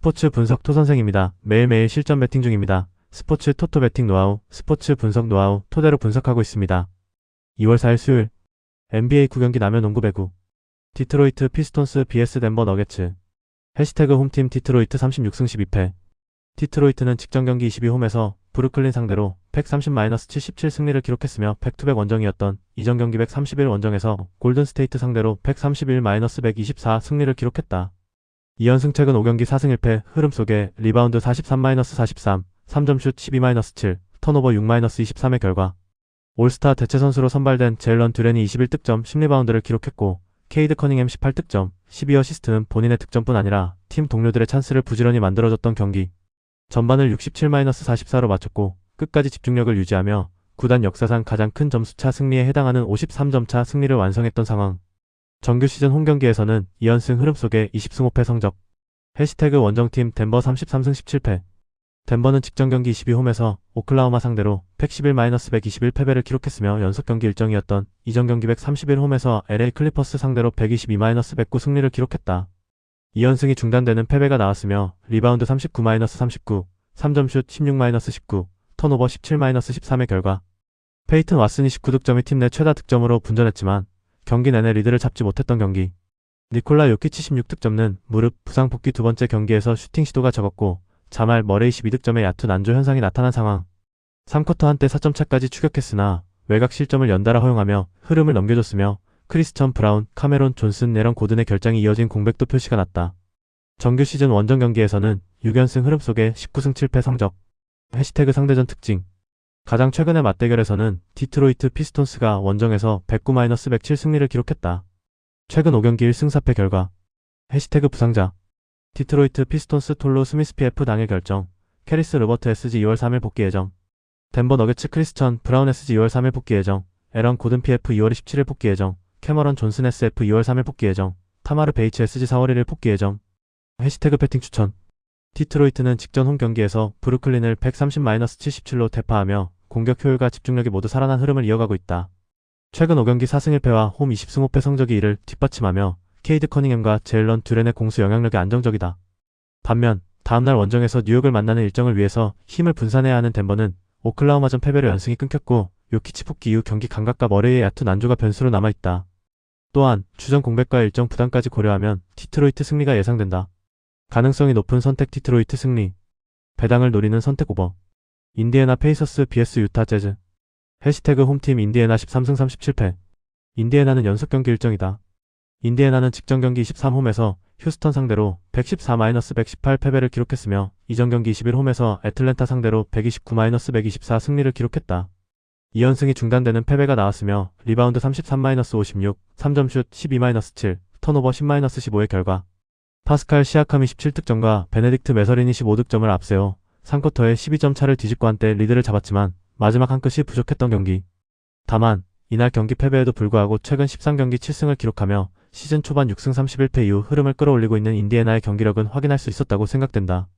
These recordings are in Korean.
스포츠 분석 토선생입니다. 매일매일 실전 배팅 중입니다. 스포츠 토토 배팅 노하우, 스포츠 분석 노하우 토대로 분석하고 있습니다. 2월 4일 수요일 NBA 9경기 남녀 농구 배구 디트로이트 피스톤스 vs 덴버 너게츠 해시태그 홈팀 디트로이트 36승 12패 디트로이트는 직전 경기 22홈에서 브루클린 상대로 130-77 승리를 기록했으며 백투백 원정이었던 이전 경기 131 원정에서 골든스테이트 상대로 131-124 승리를 기록했다. 2연승 최근 5경기 4승 1패 흐름 속에 리바운드 43-43, 3점슛 12-7, 턴오버 6-23의 결과 올스타 대체 선수로 선발된 제일런 듀렌이 21득점 10리바운드를 기록했고 케이드 커닝햄 18득점, 12어시스트는 본인의 득점뿐 아니라 팀 동료들의 찬스를 부지런히 만들어줬던 경기. 전반을 67-44로 마쳤고 끝까지 집중력을 유지하며 구단 역사상 가장 큰 점수차 승리에 해당하는 53점차 승리를 완성했던 상황. 정규 시즌 홈경기에서는 2연승 흐름 속에 20승 5패 성적. 해시태그 원정팀 덴버 33승 17패. 덴버는 직전 경기 22홈에서 오클라호마 상대로 111-121 패배를 기록했으며 연속 경기 일정이었던 이전 경기 131홈에서 LA 클리퍼스 상대로 122-109 승리를 기록했다. 2연승이 중단되는 패배가 나왔으며 리바운드 39-39, 3점슛 16-19, 턴오버 17-13의 결과 페이튼 왓슨이 19득점이 팀 내 최다 득점으로 분전했지만 경기 내내 리드를 잡지 못했던 경기. 니콜라 요키치 16득점은 무릎 부상 복귀 두 번째 경기에서 슈팅 시도가 적었고 자말 머레이 12득점의 얕은 안조 현상이 나타난 상황. 3쿼터 한때 4점 차까지 추격했으나 외곽 실점을 연달아 허용하며 흐름을 넘겨줬으며 크리스천 브라운, 카메론 존슨, 에런 고든의 결장이 이어진 공백도 표시가 났다. 정규 시즌 원정 경기에서는 6연승 흐름 속에 19승 7패 성적. 해시태그 상대전 특징. 가장 최근의 맞대결에서는 디트로이트 피스톤스가 원정에서 109-107 승리를 기록했다. 최근 5경기 1승 4패 결과. 해시태그 부상자. 디트로이트 피스톤스 톨로 스미스 PF 당일 결정. 캐리스 르버트 SG 2월 3일 복귀 예정. 덴버 너게츠 크리스천 브라운 SG 2월 3일 복귀 예정. 에런 고든 PF 2월 17일 복귀 예정. 캐머런 존슨 SF 2월 3일 복귀 예정. 타마르 베이츠 SG 4월 1일 복귀 예정. 해시태그 배팅 추천. 디트로이트는 직전 홈 경기에서 브루클린을 130-77로 대파하며 공격 효율과 집중력이 모두 살아난 흐름을 이어가고 있다. 최근 5경기 4승 1패와 홈 20승 5패 성적이 이를 뒷받침하며 케이드 커닝햄과 제일런 듀렌의 공수 영향력이 안정적이다. 반면 다음날 원정에서 뉴욕을 만나는 일정을 위해서 힘을 분산해야 하는 덴버는 오클라호마전 패배로 연승이 끊겼고 요키치 복귀 이후 경기 감각과 머레이의 얕은 안조가 변수로 남아있다. 또한 주전 공백과 일정 부담까지 고려하면 디트로이트 승리가 예상된다. 가능성이 높은 선택 디트로이트 승리. 배당을 노리는 선택 오버. 인디애나 페이서스 vs 유타 재즈. 해시태그 홈팀 인디애나 13승 37패. 인디애나는 연속 경기 일정이다. 인디애나는 직전 경기 23홈에서 휴스턴 상대로 114-118 패배를 기록했으며 이전 경기 21홈에서 애틀랜타 상대로 129-124 승리를 기록했다. 2연승이 중단되는 패배가 나왔으며 리바운드 33-56, 3점슛 12-7, 턴오버 10-15의 결과 파스칼 시아캄이 17득점과 베네딕트 메서린이 15득점을 앞세워 3쿼터에 12점 차를 뒤집고 한때 리드를 잡았지만 마지막 한 끗이 부족했던 경기. 다만 이날 경기 패배에도 불구하고 최근 13경기 7승을 기록하며 시즌 초반 6승 31패 이후 흐름을 끌어올리고 있는 인디애나의 경기력은 확인할 수 있었다고 생각된다.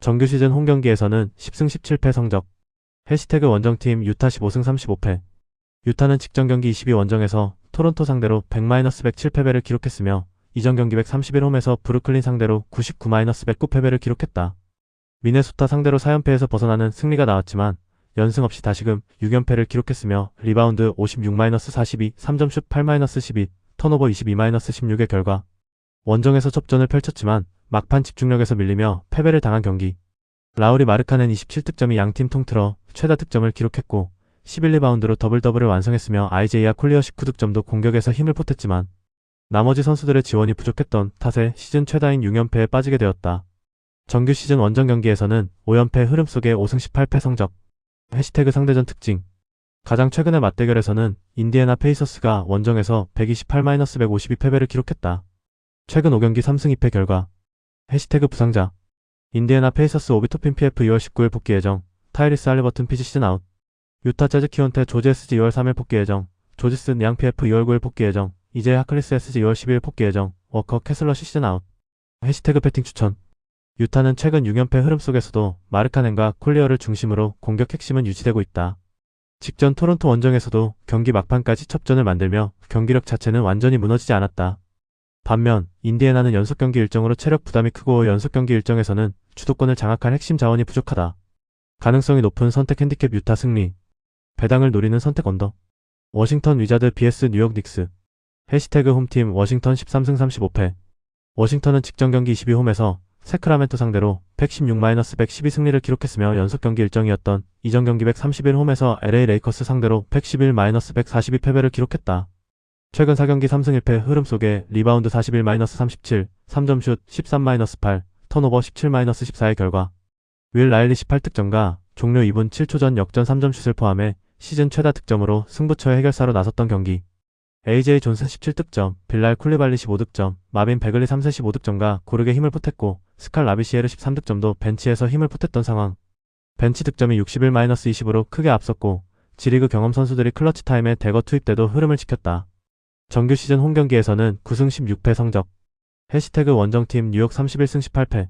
정규 시즌 홈 경기에서는 10승 17패 성적. 해시태그 원정팀 유타 15승 35패. 유타는 직전 경기 22원정에서 토론토 상대로 100-107 패배를 기록했으며 이전 경기 131홈에서 브루클린 상대로 99-109 패배를 기록했다. 미네소타 상대로 4연패에서 벗어나는 승리가 나왔지만 연승 없이 다시금 6연패를 기록했으며 리바운드 56-42, 3점슛 8-12, 턴오버 22-16의 결과 원정에서 접전을 펼쳤지만 막판 집중력에서 밀리며 패배를 당한 경기. 라우리 마르카넨 27득점이 양팀 통틀어 최다 득점을 기록했고 11리바운드로 더블더블을 완성했으며 아이제이아 콜리어 19득점도 공격에서 힘을 보탰지만 나머지 선수들의 지원이 부족했던 탓에 시즌 최다인 6연패에 빠지게 되었다. 정규 시즌 원정 경기에서는 5연패 흐름 속에 5승 18패 성적. 해시태그 상대전 특징. 가장 최근의 맞대결에서는 인디애나 페이서스가 원정에서 128-152 패배를 기록했다. 최근 5경기 3승 2패 결과. 해시태그 부상자. 인디애나 페이서스 오비토핀 PF 2월 19일 복귀 예정. 타이리스 할리버튼 피지 시즌 아웃. 유타 재즈 키온테 조지 SG 2월 3일 복귀 예정. 조지스 양 PF 2월 9일 복귀 예정. 이제 하클리스 SG 2월 12일 복귀 예정. 워커 캐슬러시 시즌 아웃. 해시태그 배팅 추천. 유타는 최근 6연패 흐름 속에서도 마르카넨과 콜리어를 중심으로 공격 핵심은 유지되고 있다. 직전 토론토 원정에서도 경기 막판까지 첩전을 만들며 경기력 자체는 완전히 무너지지 않았다. 반면 인디애나는 연속 경기 일정으로 체력 부담이 크고 연속 경기 일정에서는 주도권을 장악할 핵심 자원이 부족하다. 가능성이 높은 선택 핸디캡 유타 승리. 배당을 노리는 선택 언더. 워싱턴 위자드 vs 뉴욕 닉스. 해시태그 홈팀 워싱턴 13승 35패. 워싱턴은 직전 경기 22홈에서 세크라멘토 상대로 116-112 승리를 기록했으며 연속 경기 일정이었던 이전 경기 131홈에서 LA 레이커스 상대로 111-142 패배를 기록했다. 최근 4경기 3승 1패 흐름 속에 리바운드 41-37, 3점슛 13-8, 턴오버 17-14의 결과 윌 라일리 18득점과 종료 2분 7초 전 역전 3점슛을 포함해 시즌 최다 득점으로 승부처의 해결사로 나섰던 경기. AJ 존슨 17득점, 빌랄 쿨리발리 15득점, 마빈 베글리 3세 15득점과 고르게 힘을 보탰고 스칼 라비시에르 13득점도 벤치에서 힘을 보탰던 상황. 벤치 득점이 61-20로 크게 앞섰고 G리그 경험 선수들이 클러치 타임에 대거 투입돼도 흐름을 지켰다. 정규 시즌 홈 경기에서는 9승 16패 성적. 해시태그 원정팀 뉴욕 31승 18패.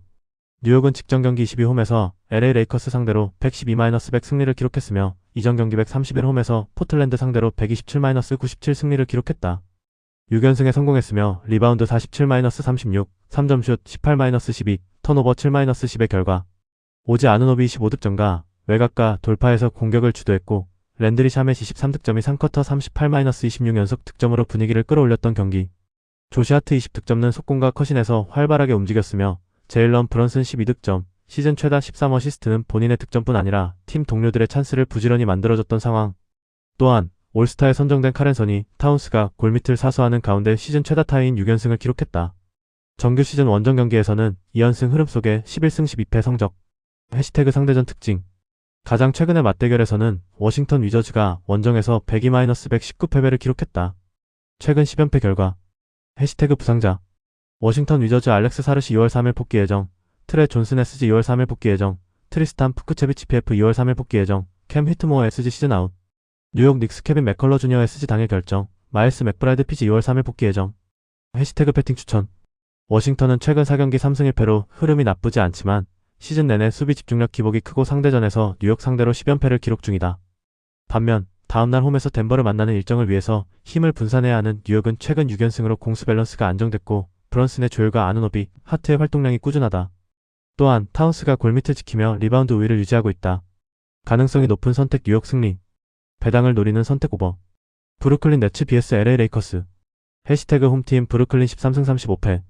뉴욕은 직전 경기 22홈에서 LA 레이커스 상대로 112-100 승리를 기록했으며 이전 경기 131홈에서 포틀랜드 상대로 127-97 승리를 기록했다. 6연승에 성공했으며 리바운드 47-36, 3점슛 18-12, 턴오버 7-10의 결과 오지 아누노비 25득점과 외곽과 돌파에서 공격을 주도했고 랜드리 샤멧 23득점이 3쿼터 38-26 연속 득점으로 분위기를 끌어올렸던 경기. 조시 하트 20득점은 속공과 컷인에서 활발하게 움직였으며 제일런 브런슨 12득점, 시즌 최다 13어시스트는 본인의 득점뿐 아니라 팀 동료들의 찬스를 부지런히 만들어줬던 상황. 또한 올스타에 선정된 카렌선이 타운스가 골밑을 사수하는 가운데 시즌 최다 타이인 6연승을 기록했다. 정규 시즌 원정 경기에서는 2연승 흐름 속에 11승 12패 성적. 해시태그 상대전 특징. 가장 최근의 맞대결에서는 워싱턴 위저즈가 원정에서 102-119패배를 기록했다. 최근 10연패 결과. 해시태그 부상자. 워싱턴 위저즈 알렉스 사르시 2월 3일 복귀 예정, 트레 존슨 SG 2월 3일 복귀 예정, 트리스탄 푸크체비치 PF 2월 3일 복귀 예정, 캠 히트모어 SG 시즌 아웃. 뉴욕 닉스 케빈 맥컬러 주니어 SG 당일 결정, 마일스 맥브라이드 PG 2월 3일 복귀 예정. 해시태그 배팅 추천. 워싱턴은 최근 4경기 3승 1패로 흐름이 나쁘지 않지만 시즌 내내 수비 집중력 기복이 크고 상대전에서 뉴욕 상대로 10연패를 기록 중이다. 반면 다음날 홈에서 덴버를 만나는 일정을 위해서 힘을 분산해야 하는 뉴욕은 최근 6연승으로 공수 밸런스가 안정됐고 브런슨의 조율과 아누노비, 하트의 활동량이 꾸준하다. 또한 타운스가 골밑을 지키며 리바운드 우위를 유지하고 있다. 가능성이 높은 선택 뉴욕 승리. 배당을 노리는 선택 오버. 브루클린 네츠 vs LA 레이커스. 해시태그 홈팀 브루클린 13승 35패.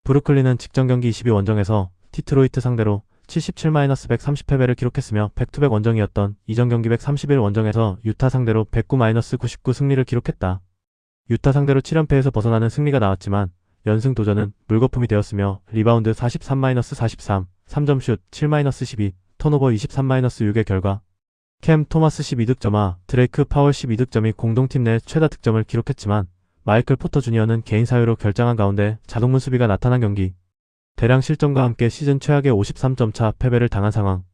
브루클린은 직전 경기 22 원정에서 디트로이트 상대로 77-130패배를 기록했으며 백투백 원정이었던 이전 경기 131 원정에서 유타 상대로 109-99 승리를 기록했다. 유타 상대로 7연패에서 벗어나는 승리가 나왔지만 연승 도전은 물거품이 되었으며 리바운드 43-43, 3점슛 7-12, 턴오버 23-6의 결과 캠 토마스 12득점과 드레이크 파월 12득점이 공동팀 내 최다 득점을 기록했지만 마이클 포터 주니어는 개인 사유로 결장한 가운데 자동문 수비가 나타난 경기. 대량 실점과 함께 시즌 최악의 53점 차 패배를 당한 상황.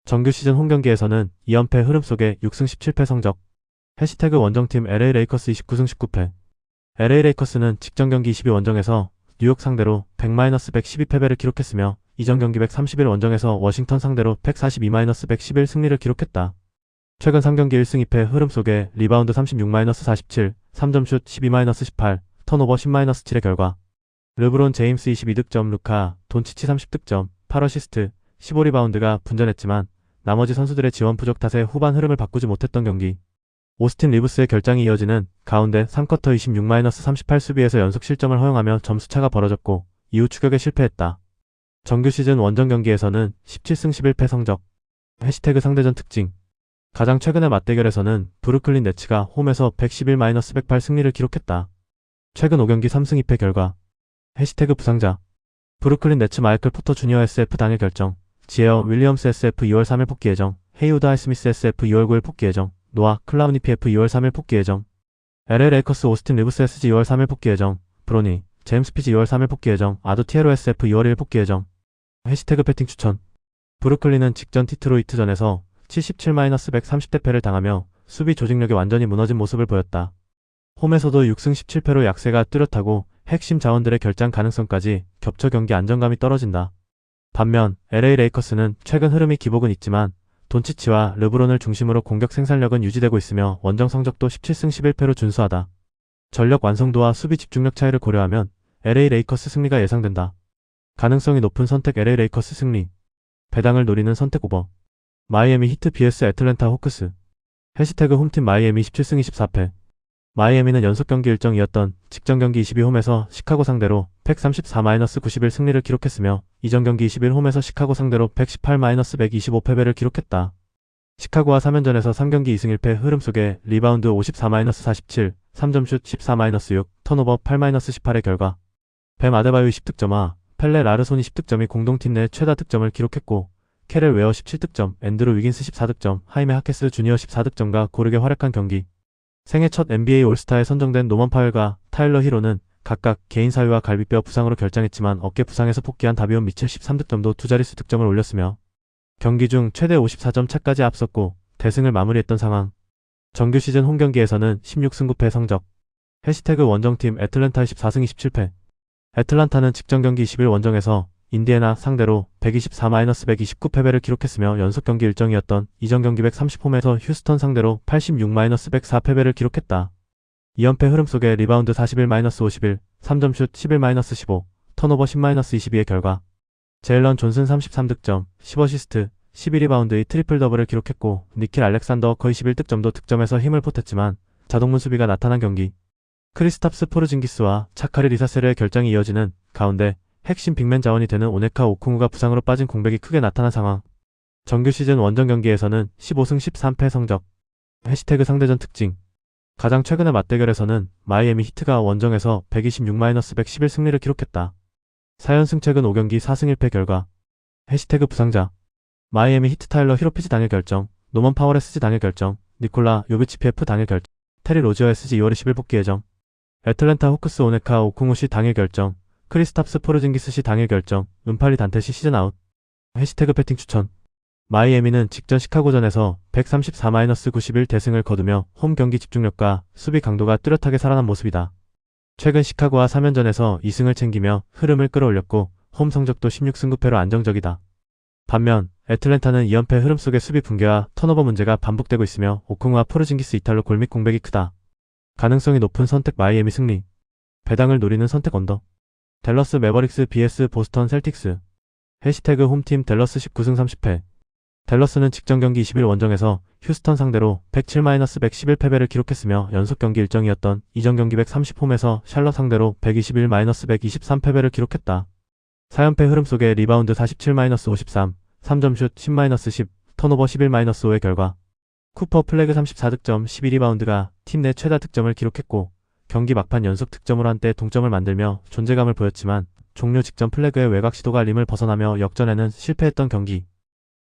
정규 시즌 홈 경기에서는 2연패 흐름 속에 6승 17패 성적. 해시태그 원정팀 LA 레이커스 29승 19패. LA 레이커스는 직전 경기 22 원정에서 뉴욕 상대로 100-112패배를 기록했으며 이전 경기 131 원정에서 워싱턴 상대로 142-111 승리를 기록했다. 최근 3경기 1승 2패 흐름 속에 리바운드 36-47, 3점슛 12-18, 턴오버 10-7의 결과 르브론 제임스 22득점, 루카 돈치치 30득점, 8어시스트, 15리바운드가 분전했지만 나머지 선수들의 지원 부족 탓에 후반 흐름을 바꾸지 못했던 경기. 오스틴 리브스의 결장이 이어지는 가운데 3쿼터 26-38 수비에서 연속 실점을 허용하며 점수차가 벌어졌고 이후 추격에 실패했다. 정규 시즌 원정 경기에서는 17승 11패 성적. 해시태그 상대전 특징. 가장 최근의 맞대결에서는 브루클린 네츠가 홈에서 111-108 승리를 기록했다. 최근 5경기 3승 2패 결과. 해시태그 부상자. 브루클린 네츠 마이클 포터 주니어 SF 당일 결정, 지에어 윌리엄스 SF 2월 3일 복귀 예정, 헤이우드 하이스미스 SF 2월 9일 복귀 예정, 노아 클라우니 PF 2월 3일 복귀 예정, LA 레이커스 오스틴 리브스 SG 2월 3일 복귀 예정, 브로니, 제임스 피지 2월 3일 복귀 예정, 아두 티에로 SF 2월 1일 복귀 예정. 해시태그 배팅 추천. 브루클린은 직전 디트로이트전에서 77-130대 패를 당하며 수비 조직력이 완전히 무너진 모습을 보였다. 홈에서도 6승 17패로 약세가 뚜렷하고 핵심 자원들의 결장 가능성까지 겹쳐 경기 안정감이 떨어진다. 반면 LA 레이커스는 최근 흐름이 기복은 있지만 돈치치와 르브론을 중심으로 공격 생산력은 유지되고 있으며 원정 성적도 17승 11패로 준수하다. 전력 완성도와 수비 집중력 차이를 고려하면 LA 레이커스 승리가 예상된다. 가능성이 높은 선택 LA 레이커스 승리. 배당을 노리는 선택 오버. 마이애미 히트 vs 애틀랜타 호크스. 해시태그 홈팀 마이애미 17승 24패. 마이애미는 연속 경기 일정이었던 직전 경기 22홈에서 시카고 상대로 134-91 승리를 기록했으며 이전 경기 21홈에서 시카고 상대로 118-125패배를 기록했다. 시카고와 3연전에서 3경기 2승 1패 흐름 속에 리바운드 54-47, 3점슛 14-6, 턴오버 8-18의 결과 뱀 아데바요 10득점화, 펠레 라르손이 10득점이 공동팀 내 최다 득점을 기록했고 캐렐 웨어 17득점, 앤드루 위긴스 14득점, 하이메 하케스 주니어 14득점과 고르게 활약한 경기. 생애 첫 NBA 올스타에 선정된 노먼 파웰과 타일러 히로는 각각 개인 사유와 갈비뼈 부상으로 결장했지만 어깨 부상에서 복귀한 다비온 미첼 13득점도 두 자릿수 득점을 올렸으며 경기 중 최대 54점 차까지 앞섰고 대승을 마무리했던 상황. 정규 시즌 홈경기에서는 16승 9패 성적. 해시태그 원정팀 애틀랜타 14승 27패. 애틀란타는 직전 경기 20일 원정에서 인디애나 상대로 124-129패배를 기록했으며 연속 경기 일정이었던 이전 경기 130홈에서 휴스턴 상대로 86-104패배를 기록했다. 2연패 흐름 속에 리바운드 41-51, 3점슛 11-15, 턴오버 10-22의 결과 제일런 존슨 33득점, 10어시스트, 12리바운드의 트리플 더블을 기록했고 니킬 알렉산더 거의 11득점도 득점에서 힘을 보탰지만 자동문 수비가 나타난 경기. 크리스탑스 포르징기스와 차카리 리사세르의 결장이 이어지는 가운데 핵심 빅맨 자원이 되는 오네카 오콩우가 부상으로 빠진 공백이 크게 나타난 상황. 정규 시즌 원정 경기에서는 15승 13패 성적. 해시태그 상대전 특징. 가장 최근의 맞대결에서는 마이애미 히트가 원정에서 126-111 승리를 기록했다. 4연승 최근 5경기 4승 1패 결과. 해시태그 부상자. 마이애미 히트 타일러 히로피지 당일 결정, 노먼 파월 SG 당일 결정, 니콜라 요비치 PF 당일 결정, 테리 로지어 SG 2월 20일 복귀 예정. 애틀랜타 호크스 오네카 오콩우시 당일 결정, 크리스탑스 포르징기스시 당일 결정, 은팔리 단테시 시즌 아웃. 해시태그 배팅 추천. 마이애미는 직전 시카고전에서 134-91 대승을 거두며 홈 경기 집중력과 수비 강도가 뚜렷하게 살아난 모습이다. 최근 시카고와 3연전에서 2승을 챙기며 흐름을 끌어올렸고 홈 성적도 16승 9패로 안정적이다. 반면 애틀랜타는 2연패 흐름 속의 수비 붕괴와 턴오버 문제가 반복되고 있으며 오콩우와 포르징기스 이탈로 골밑 공백이 크다. 가능성이 높은 선택 마이애미 승리. 배당을 노리는 선택 언더. 댈러스 매버릭스 vs 보스턴 셀틱스. 해시태그 홈팀 댈러스 19승 30패. 댈러스는 직전 경기 20일 원정에서 휴스턴 상대로 107-111패배를 기록했으며 연속 경기 일정이었던 이전 경기 130홈에서 샬럿 상대로 121-123패배를 기록했다. 4연패 흐름 속에 리바운드 47-53, 3점슛 10-10, 턴오버 11-5의 결과 쿠퍼 플래그 34득점 12리바운드가 팀 내 최다 득점을 기록했고 경기 막판 연속 득점으로 한때 동점을 만들며 존재감을 보였지만 종료 직전 플래그의 외곽 시도가 림을 벗어나며 역전에는 실패했던 경기.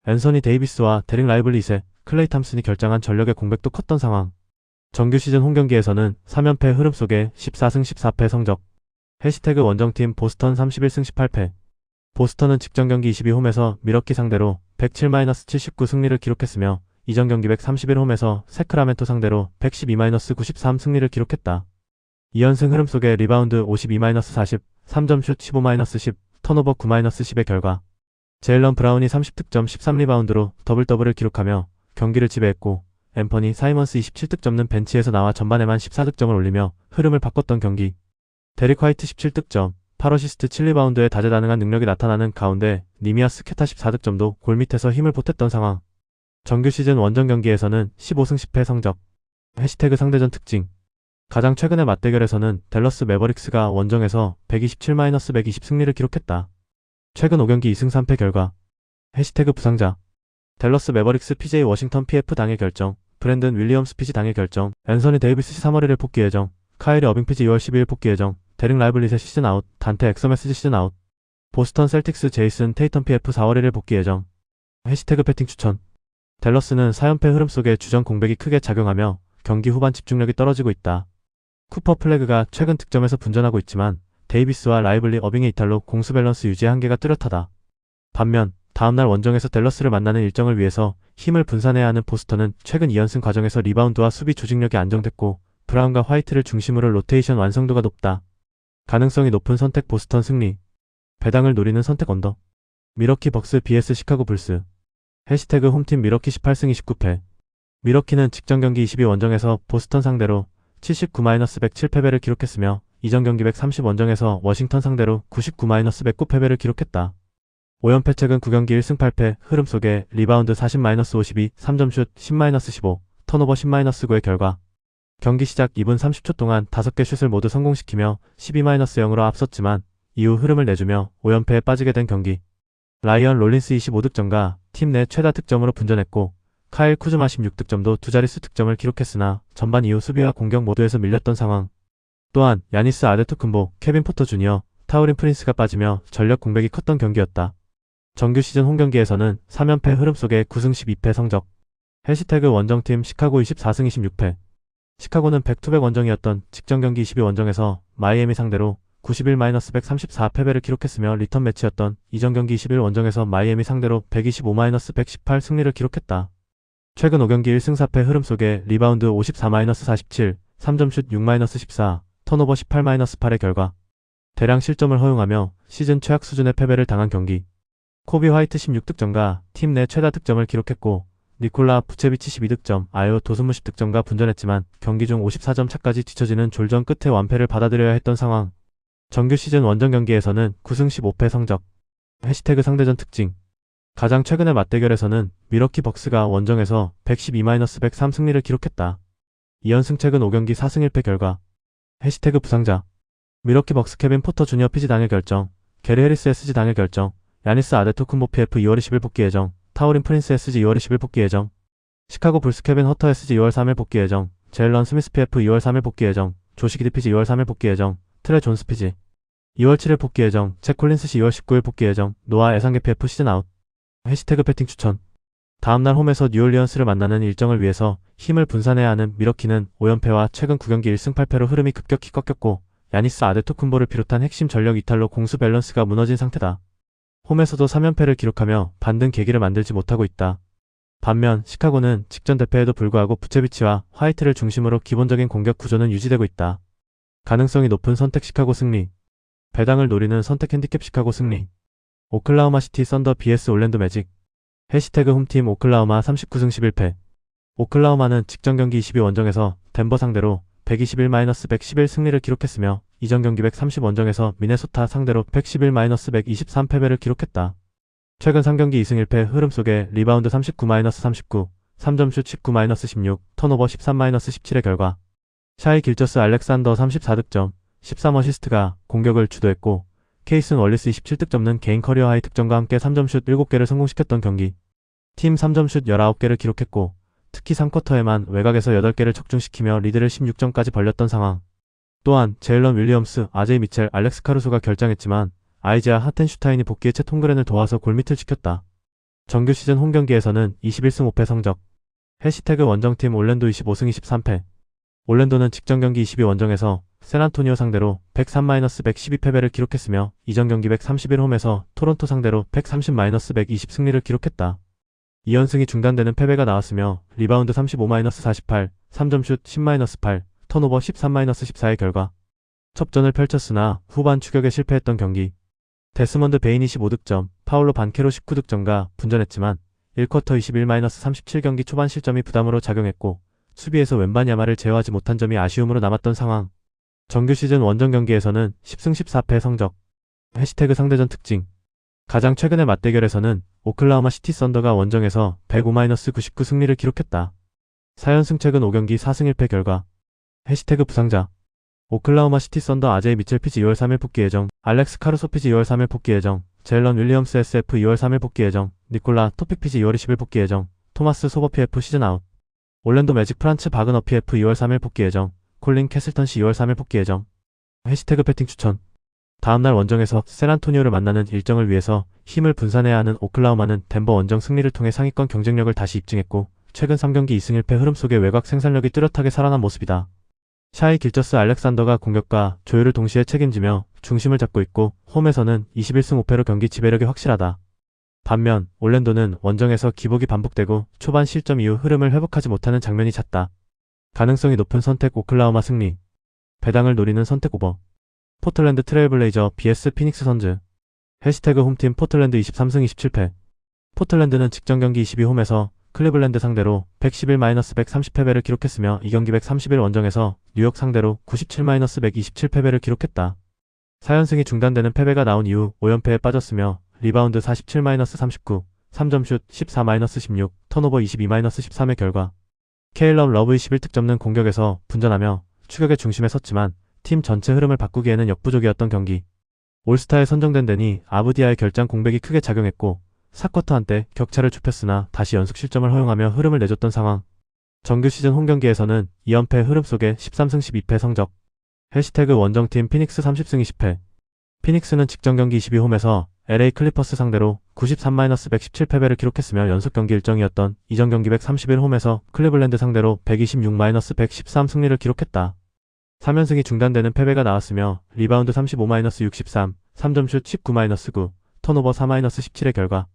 앤서니 데이비스와 데릭 라이블리 2세, 클레이 탐슨이 결장한 전력의 공백도 컸던 상황. 정규 시즌 홈경기에서는 3연패 흐름 속에 14승 14패 성적. 해시태그 원정팀 보스턴 31승 18패. 보스턴은 직전 경기 22홈에서 미러키 상대로 107-79 승리를 기록했으며 이전 경기 131홈에서 세크라멘토 상대로 112-93 승리를 기록했다. 2연승 흐름 속에 리바운드 52-40, 3점슛 15-10, 턴오버 9-10의 결과 제일런 브라운이 30득점 13리바운드로 더블더블을 기록하며 경기를 지배했고 앰퍼니 사이먼스 27득점는 벤치에서 나와 전반에만 14득점을 올리며 흐름을 바꿨던 경기. 데릭 화이트 17득점, 8어시스트 7리바운드의 다재다능한 능력이 나타나는 가운데 니미아스 케타 14득점도 골밑에서 힘을 보탰던 상황. 정규 시즌 원정 경기에서는 15승 10패 성적. 해시태그 상대전 특징. 가장 최근의 맞대결에서는 댈러스 매버릭스가 원정에서 127-120 승리를 기록했다. 최근 5경기 2승 3패 결과. 해시태그 부상자. 댈러스 매버릭스 PJ 워싱턴 PF 당일 결정, 브랜든 윌리엄스 PG 당일 결정, 앤서니 데이비스 3월 1일 복귀 예정, 카이리 어빙 PG 2월 12일 복귀 예정, 데릭 라이블리세 시즌 아웃, 단테 엑서메스지 시즌 아웃. 보스턴 셀틱스 제이슨 테이텀 PF 4월 1일 복귀 예정. 해시태그 배팅 추천. 댈러스는 4연패 흐름 속에 주전 공백이 크게 작용하며 경기 후반 집중력이 떨어지고 있다. 쿠퍼 플래그가 최근 득점에서 분전하고 있지만 데이비스와 라이블리 어빙의 이탈로 공수 밸런스 유지의 한계가 뚜렷하다. 반면 다음날 원정에서 댈러스를 만나는 일정을 위해서 힘을 분산해야 하는 보스턴은 최근 2연승 과정에서 리바운드와 수비 조직력이 안정됐고 브라운과 화이트를 중심으로 로테이션 완성도가 높다. 가능성이 높은 선택 보스턴 승리. 배당을 노리는 선택 언더. 미러키 벅스 vs 시카고 불스. 해시태그 홈팀 미러키 18승 29패. 미러키는 직전 경기 22 원정에서 보스턴 상대로 79-107패배를 기록했으며 이전 경기 130 원정에서 워싱턴 상대로 99-109 패배를 기록했다. 5연패 최근 9경기 1승 8패 흐름 속에 리바운드 40-52, 3점슛 10-15, 턴오버 10-9의 결과 경기 시작 2분 30초 동안 5개 슛을 모두 성공시키며 12-0으로 앞섰지만 이후 흐름을 내주며 5연패에 빠지게 된 경기. 라이언 롤린스 25득점과 팀 내 최다 득점으로 분전했고 카일 쿠즈마 16득점도 두 자릿수 득점을 기록했으나 전반 이후 수비와 공격 모두에서 밀렸던 상황. 또한 야니스 아데토쿤보, 케빈 포터 주니어, 타우린 프린스가 빠지며 전력 공백이 컸던 경기였다. 정규 시즌 홈경기에서는 3연패 흐름 속에 9승 12패 성적. 해시태그 원정팀 시카고 24승 26패. 시카고는 백투백 원정이었던 직전 경기 22원정에서 마이애미 상대로 91-134 패배를 기록했으며 리턴 매치였던 이전 경기 21원정에서 마이애미 상대로 125-118 승리를 기록했다. 최근 5경기 1승 4패 흐름 속에 리바운드 54-47, 3점슛 6-14, 턴오버 18-8의 결과 대량 실점을 허용하며 시즌 최악 수준의 패배를 당한 경기. 코비 화이트 16득점과 팀 내 최다 득점을 기록했고 니콜라 부체비치 12득점, 아요 도스무 10득점과 분전했지만 경기 중 54점 차까지 뒤처지는 졸전 끝에 완패를 받아들여야 했던 상황. 정규 시즌 원정 경기에서는 9승 15패 성적. 해시태그 상대전 특징. 가장 최근의 맞대결에서는 미러키 벅스가 원정에서 112-103 승리를 기록했다. 2연승 최근 5경기 4승 1패 결과. 해시태그 부상자. 미러키 벅스 케빈 포터 주니어 피지 당일 결정, 게리 해리스 SG 당일 결정, 야니스 아데토쿤보 PF 2월 20일 복귀 예정, 타우린 프린스 SG 2월 20일 복귀 예정, 시카고 불스 케빈 허터 SG 2월 3일 복귀 예정, 제일런 스미스 PF 2월 3일 복귀 예정, 조시 기드 피지 2월 3일 복귀 예정, 트레 존스 피지 2월 7일 복귀 예정, 잭 콜린스 씨 2월 19일 복귀 예정, 노아 애상계 PF 시즌 아웃. 해시태그 배팅 추천. 다음날 홈에서 뉴올리언스를 만나는 일정을 위해서 힘을 분산해야 하는 미러키는 5연패와 최근 9경기 1승 8패로 흐름이 급격히 꺾였고 야니스 아데토쿤보를 비롯한 핵심 전력 이탈로 공수 밸런스가 무너진 상태다. 홈에서도 3연패를 기록하며 반등 계기를 만들지 못하고 있다. 반면 시카고는 직전 대패에도 불구하고 부체비치와 화이트를 중심으로 기본적인 공격 구조는 유지되고 있다. 가능성이 높은 선택 시카고 승리. 배당을 노리는 선택 핸디캡 시카고 승리. 오클라호마 시티 썬더 vs 올랜도 매직. 해시태그 홈팀 오클라호마 39승 11패. 오클라호마는 직전 경기 22원정에서 덴버 상대로 121-111 승리를 기록했으며 이전 경기 130원정에서 미네소타 상대로 111-123 패배를 기록했다. 최근 3경기 2승 1패 흐름 속에 리바운드 39-39, 3점슛 19-16, 턴오버 13-17의 결과 샤이 길저스 알렉산더 34득점, 13어시스트가 공격을 주도했고 케이슨 월리스 27득점는 개인 커리어 하이 득점과 함께 3점슛 7개를 성공시켰던 경기. 팀 3점슛 19개를 기록했고 특히 3쿼터에만 외곽에서 8개를 적중시키며 리드를 16점까지 벌렸던 상황. 또한 제일런 윌리엄스, 아제이 미첼, 알렉스 카루소가 결장했지만 아이지아 하텐슈타인이 복귀해 채 톰그렌을 도와서 골밑을 지켰다. 정규 시즌 홈경기에서는 21승 5패 성적. 해시태그 원정팀 올랜도 25승 23패. 올랜도는 직전 경기 22원정에서 샌안토니오 상대로 103-112 패배를 기록했으며 이전 경기 131 홈에서 토론토 상대로 130-120 승리를 기록했다. 2연승이 중단되는 패배가 나왔으며 리바운드 35-48, 3점슛 10-8, 턴오버 13-14의 결과 첩전을 펼쳤으나 후반 추격에 실패했던 경기. 데스먼드 베인 25득점, 파울로 반케로 19득점과 분전했지만 1쿼터 21-37 경기 초반 실점이 부담으로 작용했고 수비에서 웬바냐마를 제어하지 못한 점이 아쉬움으로 남았던 상황. 정규 시즌 원정 경기에서는 10승 14패 성적. 해시태그 상대전 특징. 가장 최근의 맞대결에서는 오클라호마 시티 썬더가 원정에서 105-99 승리를 기록했다. 4연승 최근 5경기 4승 1패 결과. 해시태그 부상자. 오클라호마 시티 썬더 아제이 미첼 피지 2월 3일 복귀 예정, 알렉스 카루소 피지 2월 3일 복귀 예정, 제일런 윌리엄스 SF 2월 3일 복귀 예정, 니콜라 토픽 피지 2월 20일 복귀 예정, 토마스 소버 PF 시즌 아웃. 올랜도 매직 프란츠 바그너 PF 2월 3일 복귀 예정, 콜린 캐슬턴 씨 2월 3일 복귀 예정. 해시태그 배팅 추천. 다음날 원정에서 샌안토니오를 만나는 일정을 위해서 힘을 분산해야 하는 오클라호마는 덴버 원정 승리를 통해 상위권 경쟁력을 다시 입증했고 최근 3경기 2승 1패 흐름 속에 외곽 생산력이 뚜렷하게 살아난 모습이다. 샤이 길저스 알렉산더가 공격과 조율을 동시에 책임지며 중심을 잡고 있고 홈에서는 21승 5패로 경기 지배력이 확실하다. 반면 올랜도는 원정에서 기복이 반복되고 초반 실점 이후 흐름을 회복하지 못하는 장면이 잦다. 가능성이 높은 선택 오클라호마 승리. 배당을 노리는 선택 오버. 포틀랜드 트레일블레이저 vs 피닉스 선즈. 해시태그 홈팀 포틀랜드 23승 27패. 포틀랜드는 직전 경기 22홈에서 클리블랜드 상대로 111-130패배를 기록했으며 이 경기 131 원정에서 뉴욕 상대로 97-127 패배를 기록했다. 4연승이 중단되는 패배가 나온 이후 5연패에 빠졌으며 리바운드 47-39, 3점슛 14-16, 턴오버 22-13의 결과 케일럽 러브 21득점는 공격에서 분전하며 추격의 중심에 섰지만 팀 전체 흐름을 바꾸기에는 역부족이었던 경기. 올스타에 선정된 데니 아브디아의 결장 공백이 크게 작용했고 4쿼터 한때 격차를 좁혔으나 다시 연속 실점을 허용하며 흐름을 내줬던 상황. 정규 시즌 홈경기에서는 2연패 흐름 속에 13승 12패 성적. 해시태그 원정팀 피닉스 30승 20패. 피닉스는 직전 경기 22홈에서 LA 클리퍼스 상대로 93-117패배를 기록했으며 연속 경기 일정이었던 이전 경기 131홈에서 클리블랜드 상대로 126-113 승리를 기록했다. 3연승이 중단되는 패배가 나왔으며 리바운드 35-63, 3점슛 19-9, 턴오버 4-17의 결과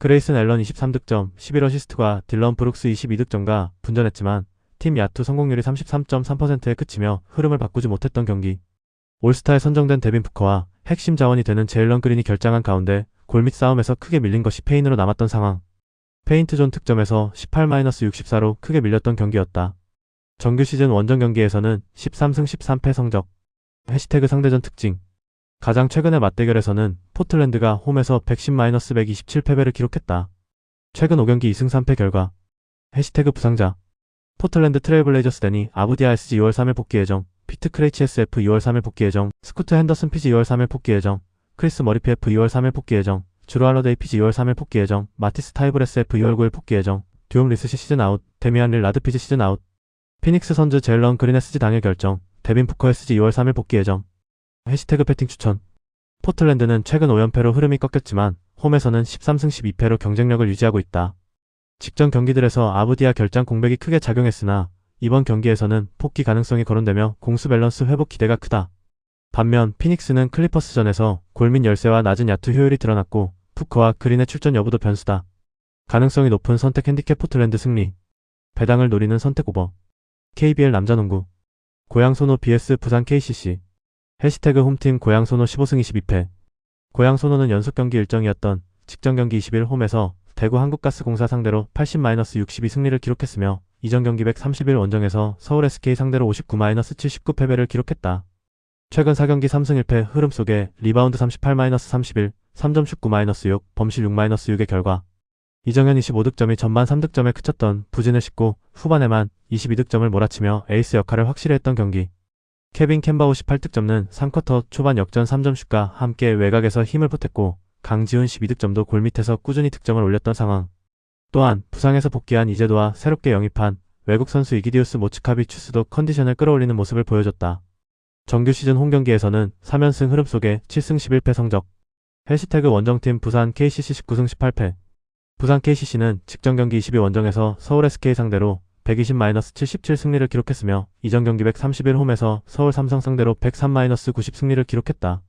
그레이슨 앨런 23득점, 11어시스트와 딜런 브룩스 22득점과 분전했지만 팀 야투 성공률이 33.3%에 그치며 흐름을 바꾸지 못했던 경기. 올스타에 선정된 데빈 부커와 핵심 자원이 되는 제일런 그린이 결장한 가운데 골밑 싸움에서 크게 밀린 것이 페인으로 남았던 상황. 페인트존 득점에서 18-64로 크게 밀렸던 경기였다. 정규 시즌 원정 경기에서는 13승 13패 성적. 해시태그 상대전 특징. 가장 최근의 맞대결에서는 포틀랜드가 홈에서 110-127 패배를 기록했다. 최근 5경기 2승 3패 결과. 해시태그 부상자. 포틀랜드 트레일블레이저스 데니 아브디아 SG 2월 3일 복귀 예정. 피트 크레이치 SF 2월 3일 복귀 예정. 스쿠트 핸더슨 피지 2월 3일 복귀 예정. 크리스 머리피 F 2월 3일 복귀 예정. 주로 할러데이 피지 2월 3일 복귀 예정. 마티스 타이브레스 F 2월 9일 복귀 예정. 듀움 리스시 시즌 아웃. 데미안 릴라드 피지 시즌 아웃. 피닉스 선즈 제일런 그린 SG 당일 결정. 데빈 부커 SG 2월 3일 복귀 예정. 해시태그 배팅 추천. 포틀랜드는 최근 5연패로 흐름이 꺾였지만 홈에서는 13승 12패로 경쟁력을 유지하고 있다. 직전 경기들에서 아브디아 결장 공백이 크게 작용했으나 이번 경기에서는 복귀 가능성이 거론되며 공수 밸런스 회복 기대가 크다. 반면 피닉스는 클리퍼스전에서 골밑 열세와 낮은 야투 효율이 드러났고 부커와 그린의 출전 여부도 변수다. 가능성이 높은 선택 핸디캡 포틀랜드 승리. 배당을 노리는 선택 오버. KBL 남자농구. 고양소노 vs 부산 KCC. 해시태그 홈팀 고양소노 15승 22패. 고양소노는 연속 경기 일정이었던 직전 경기 20일 홈에서 대구 한국가스공사 상대로 80-62 승리를 기록했으며 이전 경기 130일 원정에서 서울 SK 상대로 59-79 패배를 기록했다. 최근 4경기 3승 1패 흐름 속에 리바운드 38-31, 3점 19-6, 범실 6-6의 결과 이정현 25득점이 전반 3득점에 그쳤던 부진을 싣고 후반에만 22득점을 몰아치며 에이스 역할을 확실히 했던 경기. 케빈 캔바우 18득점은 3쿼터 초반 역전 3점슛과 함께 외곽에서 힘을 보탰고 강지훈 12득점도 골밑에서 꾸준히 득점을 올렸던 상황. 또한 부상에서 복귀한 이재도와 새롭게 영입한 외국 선수 이기디우스 모츠카비추스도 컨디션을 끌어올리는 모습을 보여줬다. 정규 시즌 홈경기에서는 3연승 흐름 속에 7승 11패 성적. 해시태그 원정팀 부산 KCC 19승 18패. 부산 KCC는 직전 경기 22 원정에서 서울 SK 상대로 120-77 승리를 기록했으며 이전 경기 131 홈에서 서울 삼성 상대로 103-90 승리를 기록했다.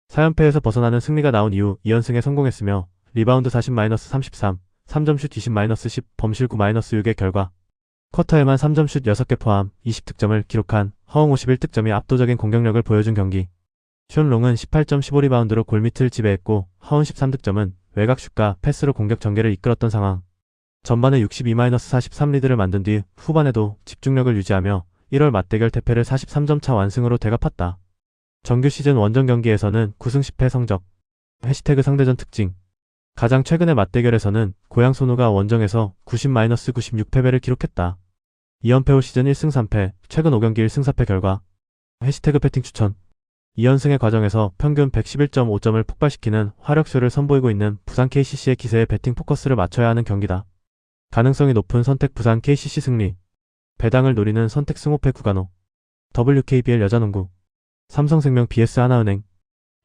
4연패에서 벗어나는 승리가 나온 이후 2연승에 성공했으며 리바운드 40-33, 3점슛 20-10, 범실 9-6의 결과 쿼터에만 3점슛 6개 포함 20득점을 기록한 허웅 51득점이 압도적인 공격력을 보여준 경기. 숀롱은 18.15리바운드로 골밑을 지배했고 허운 13득점은 외곽슛과 패스로 공격 전개를 이끌었던 상황. 전반에 62-43 리드를 만든 뒤 후반에도 집중력을 유지하며 1월 맞대결 대패를 43점 차 완승으로 되갚았다. 정규 시즌 원정 경기에서는 9승 10패 성적. 해시태그 상대전 특징. 가장 최근의 맞대결에서는 고양소노가 원정에서 90-96 패배를 기록했다. 2연패 후 시즌 1승 3패, 최근 5경기 1승 4패 결과. 해시태그 배팅 추천. 2연승의 과정에서 평균 111.5점을 폭발시키는 화력쇼를 선보이고 있는 부산 KCC의 기세에 배팅 포커스를 맞춰야 하는 경기다. 가능성이 높은 선택 부산 KCC 승리. 배당을 노리는 선택 승호패 구간호. WKBL 여자농구. 삼성생명 BS 하나은행.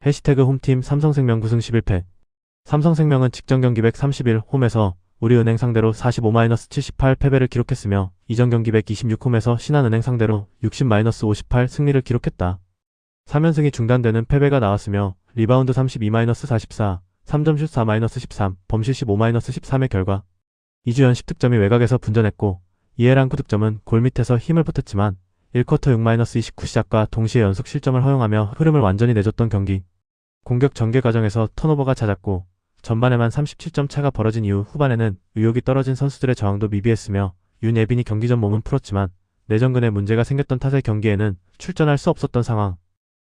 해시태그 홈팀 삼성생명 9승 11패. 삼성생명은 직전 경기 131 홈에서 우리은행 상대로 45-78 패배를 기록했으며 이전 경기 126 홈에서 신한은행 상대로 60-58 승리를 기록했다. 3연승이 중단되는 패배가 나왔으며 리바운드 32-44, 3점슛 4-13, 범실 15-13의 결과 이주연 10득점이 외곽에서 분전했고 이해란 9득점은 골밑에서 힘을 보탰지만 1쿼터 6-29 시작과 동시에 연속 실점을 허용하며 흐름을 완전히 내줬던 경기. 공격 전개 과정에서 턴오버가 잦았고 전반에만 37점 차가 벌어진 이후 후반에는 의욕이 떨어진 선수들의 저항도 미비했으며 윤예빈이 경기 전 몸은 풀었지만 내전근에 문제가 생겼던 탓에 경기에는 출전할 수 없었던 상황.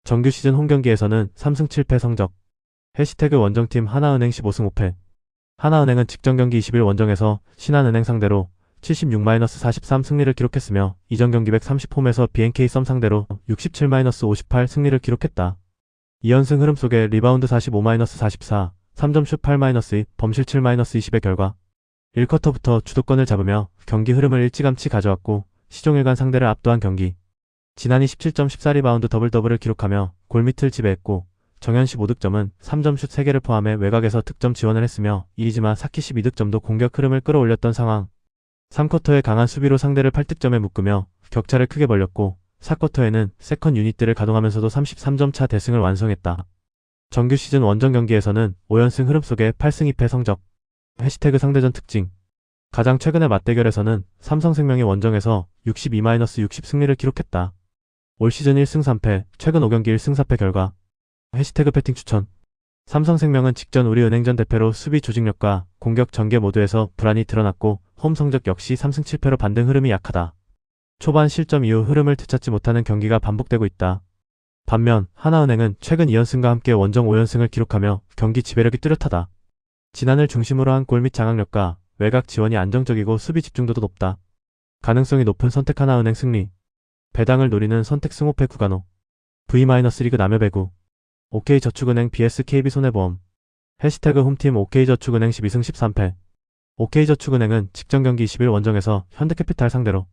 정규 시즌 홈경기에서는 3승 7패 성적. 해시태그 원정팀 하나은행 15승 5패. 하나은행은 직전 경기 20일 원정에서 신한은행 상대로 76-43 승리를 기록했으며 이전 경기 130홈에서 BNK 썸 상대로 67-58 승리를 기록했다. 2연승 흐름 속에 리바운드 45-44, 3점슛 8-2, 범실 7-20의 결과 1쿼터부터 주도권을 잡으며 경기 흐름을 일찌감치 가져왔고 시종일관 상대를 압도한 경기. 지난이 17점 14리바운드 더블더블을 기록하며 골밑을 지배했고 정현시 5득점은 3점슛 3개를 포함해 외곽에서 득점 지원을 했으며 이리지마 사키 12득점도 공격 흐름을 끌어올렸던 상황. 3쿼터에 강한 수비로 상대를 8득점에 묶으며 격차를 크게 벌렸고 4쿼터에는 세컨 유닛들을 가동하면서도 33점 차 대승을 완성했다. 정규 시즌 원정 경기에서는 5연승 흐름 속에 8승 2패 성적. 해시태그 상대전 특징. 가장 최근의 맞대결에서는 삼성생명이 원정에서 62-60 승리를 기록했다. 올 시즌 1승 3패, 최근 5경기 1승 4패 결과. 해시태그 배팅 추천. 삼성생명은 직전 우리은행전 대패로 수비 조직력과 공격 전개 모두에서 불안이 드러났고 홈 성적 역시 3승 7패로 반등 흐름이 약하다. 초반 실점 이후 흐름을 되찾지 못하는 경기가 반복되고 있다. 반면 하나은행은 최근 2연승과 함께 원정 5연승을 기록하며 경기 지배력이 뚜렷하다. 진안을 중심으로 한 골 및 장악력과 외곽 지원이 안정적이고 수비 집중도도 높다. 가능성이 높은 선택 하나은행 승리. 배당을 노리는 선택 승호패 구간호. V-리그 남여배구. OK저축은행 vs KB손해보험. 해시태그 홈팀 OK저축은행 12승 13패. OK저축은행은 직전 경기 20일 원정에서 현대캐피탈 상대로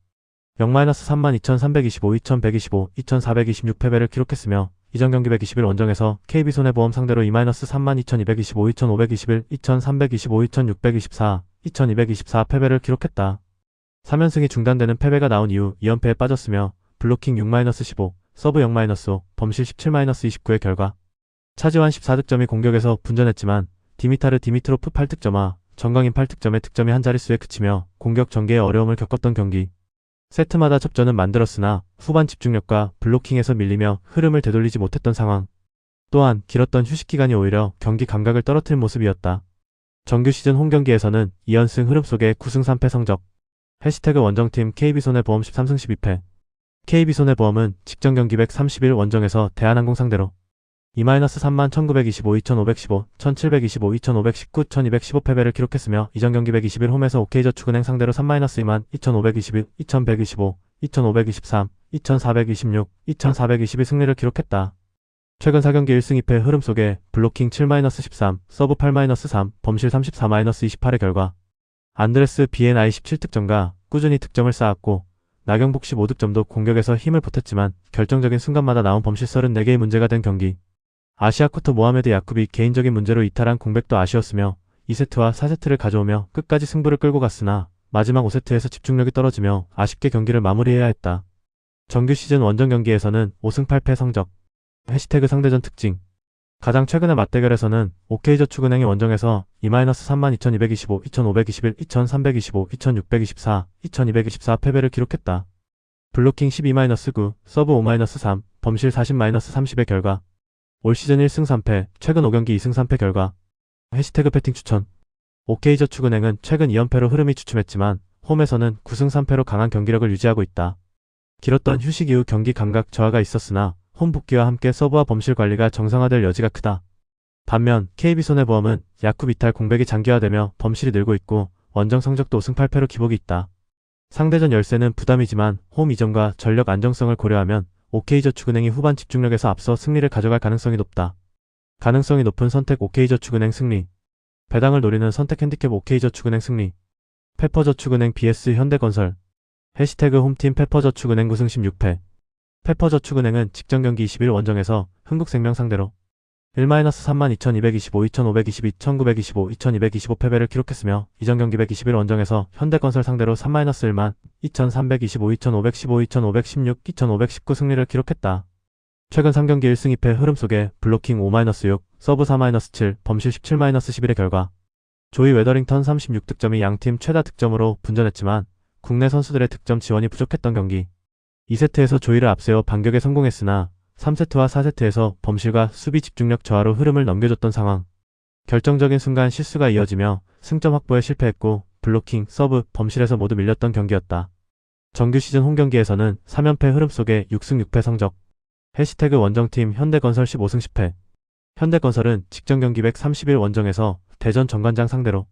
0-32,325, 2,125, 2,426 패배를 기록했으며 이전 경기 120일 원정에서 KB손해보험 상대로 2-32,225, 2,521, 2,325, 2,624, 2,224 패배를 기록했다. 3연승이 중단되는 패배가 나온 이후 2연패에 빠졌으며 블로킹 6-15, 서브 0-5, 범실 17-29의 결과 차지환 14득점이 공격에서 분전했지만 디미타르 디미트로프 8득점화, 정강인 8득점에 득점이 한 자릿수에 그치며 공격 전개에 어려움을 겪었던 경기. 세트마다 접전은 만들었으나 후반 집중력과 블로킹에서 밀리며 흐름을 되돌리지 못했던 상황. 또한 길었던 휴식 기간이 오히려 경기 감각을 떨어뜨린 모습이었다. 정규 시즌 홈경기에서는 2연승 흐름 속에 9승 3패 성적. 해시태그 원정팀 KB손해보험 13승 12패. KB손해보험은 직전 경기 130일 원정에서 대한항공 상대로 2-31,925, 2,515, 1,725, 2,519, 1,215 패배를 기록했으며 이전 경기 120일 홈에서 OK저축은행 상대로 3-2만 2,521, 2,125, 2,523, 2,426, 2,422 승리를 기록했다. 최근 4경기 1승 2패 흐름 속에 블로킹 7-13, 서브 8-3, 범실 34-28의 결과 안드레스 BNI 17득점과 꾸준히 득점을 쌓았고 나경복 15득점도 공격에서 힘을 보탰지만 결정적인 순간마다 나온 범실 34개의 문제가 된 경기. 아시아쿠토 모하메드 야쿠비 개인적인 문제로 이탈한 공백도 아쉬웠으며 2세트와 4세트를 가져오며 끝까지 승부를 끌고 갔으나 마지막 5세트에서 집중력이 떨어지며 아쉽게 경기를 마무리해야 했다. 정규 시즌 원정 경기에서는 5승 8패 성적. 해시태그 상대전 특징. 가장 최근의 맞대결에서는 OK저축은행이 원정에서 2-32,225, 2,521, 2,325, 2,624, 2,224 패배를 기록했다. 블로킹 12-9, 서브 5-3, 범실 40-30의 결과 올 시즌 1승 3패, 최근 5경기 2승 3패 결과. 해시태그 배팅 추천. OK저축은행은 최근 2연패로 흐름이 주춤했지만 홈에서는 9승 3패로 강한 경기력을 유지하고 있다. 길었던 휴식 이후 경기 감각 저하가 있었으나 홈 복귀와 함께 서브와 범실 관리가 정상화될 여지가 크다. 반면 KB손해보험은 야쿠 이탈 공백이 장기화되며 범실이 늘고 있고 원정 성적도 5승 8패로 기복이 있다. 상대전 열세는 부담이지만 홈 이전과 전력 안정성을 고려하면 OK저축은행이 후반 집중력에서 앞서 승리를 가져갈 가능성이 높다. 가능성이 높은 선택 OK저축은행 승리. 배당을 노리는 선택 핸디캡 OK저축은행 승리. 페퍼저축은행 vs 현대건설. 해시태그 홈팀 페퍼저축은행 9승 16패. 페퍼저축은행은 직전 경기 20일 원정에서 흥국생명 상대로 1-32,225, 2,522, 1,925, 2,225 패배를 기록했으며 이전 경기 120일 원정에서 현대건설 상대로 3-1만 2,325, 2,515, 2,516, 2,519 승리를 기록했다. 최근 3경기 1승 2패 흐름 속에 블로킹 5-6, 서브 4-7, 범실 17-11의 결과 조이 웨더링턴 36득점이 양팀 최다 득점으로 분전했지만 국내 선수들의 득점 지원이 부족했던 경기. 2세트에서 조이를 앞세워 반격에 성공했으나 3세트와 4세트에서 범실과 수비 집중력 저하로 흐름을 넘겨줬던 상황. 결정적인 순간 실수가 이어지며 승점 확보에 실패했고 블로킹, 서브, 범실에서 모두 밀렸던 경기였다. 정규 시즌 홈경기에서는 3연패 흐름 속에 6승 6패 성적. 해시태그 원정팀 현대건설 15승 10패. 현대건설은 직전 경기 131 원정에서 대전 정관장 상대로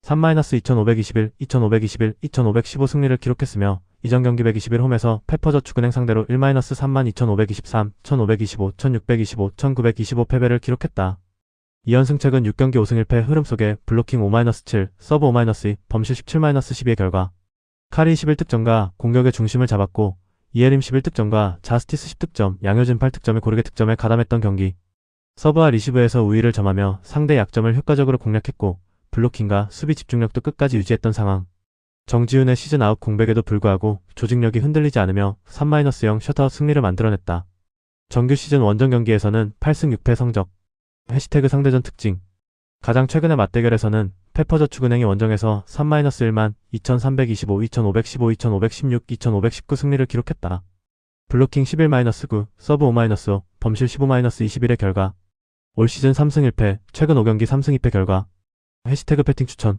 3-2521, 2521, 2515 승리를 기록했으며 이전 경기 121 홈에서 페퍼저축은행 상대로 1-322523, 1525, 1625, 1925 패배를 기록했다. 2연승책은 6경기 5승 1패 흐름 속에 블로킹 5-7, 서브 5-2, 범실 17-12의 결과 카리 11득점과 공격의 중심을 잡았고 이예림 11득점과 자스티스 10득점, 양효진 8득점의 고르게 득점에 가담했던 경기. 서브와 리시브에서 우위를 점하며 상대 약점을 효과적으로 공략했고 블로킹과 수비 집중력도 끝까지 유지했던 상황. 정지훈의 시즌 아웃 공백에도 불구하고 조직력이 흔들리지 않으며 3-0 셧아웃 승리를 만들어냈다. 정규 시즌 원정 경기에서는 8승 6패 성적. 해시태그 상대전 특징. 가장 최근의 맞대결에서는 페퍼저축은행이 원정에서 3-1만 2325, 2515, 2516, 2519 승리를 기록했다. 블로킹 11-9, 서브 5-5, 범실 15-21의 결과 올 시즌 3승 1패, 최근 5경기 3승 2패 결과. 해시태그 패팅 추천.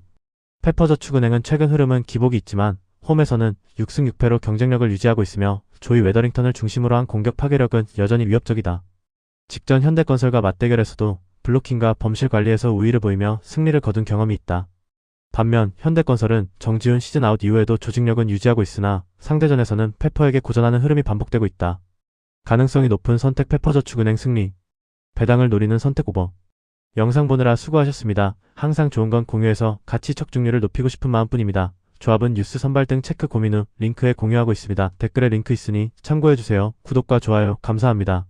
페퍼저축은행은 최근 흐름은 기복이 있지만 홈에서는 6승 6패로 경쟁력을 유지하고 있으며 조이 웨더링턴을 중심으로 한 공격 파괴력은 여전히 위협적이다. 직전 현대건설과 맞대결에서도 블로킹과 범실 관리에서 우위를 보이며 승리를 거둔 경험이 있다. 반면 현대건설은 정지훈 시즌 아웃 이후에도 조직력은 유지하고 있으나 상대전에서는 페퍼에게 고전하는 흐름이 반복되고 있다. 가능성이 높은 선택 페퍼저축은행 승리. 배당을 노리는 선택 오버. 영상 보느라 수고하셨습니다. 항상 좋은 건 공유해서 가치 척중률을 높이고 싶은 마음뿐입니다. 조합은 뉴스 선발 등 체크 고민 후 링크에 공유하고 있습니다. 댓글에 링크 있으니 참고해주세요. 구독과 좋아요 감사합니다.